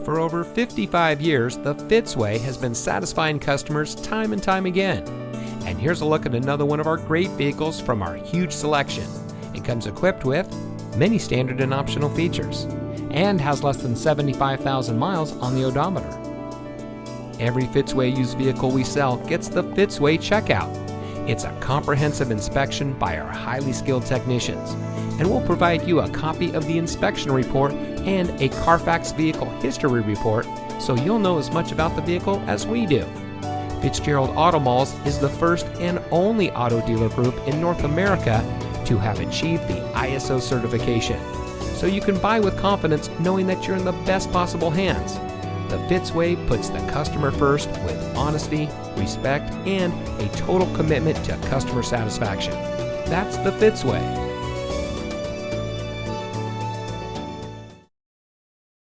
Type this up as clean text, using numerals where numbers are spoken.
For over 55 years, the Fitzway has been satisfying customers time and time again. And here's a look at another one of our great vehicles from our huge selection. It comes equipped with many standard and optional features and has less than 75,000 miles on the odometer. Every Fitzway used vehicle we sell gets the Fitzway checkout. It's a comprehensive inspection by our highly skilled technicians, and we'll provide you a copy of the inspection report and a Carfax vehicle history report so you'll know as much about the vehicle as we do. Fitzgerald Auto Malls is the first and only auto dealer group in North America to have achieved the ISO certification, so you can buy with confidence knowing that you're in the best possible hands. The Fitzway puts the customer first with honesty, respect, and a total commitment to customer satisfaction. That's the Fitzway.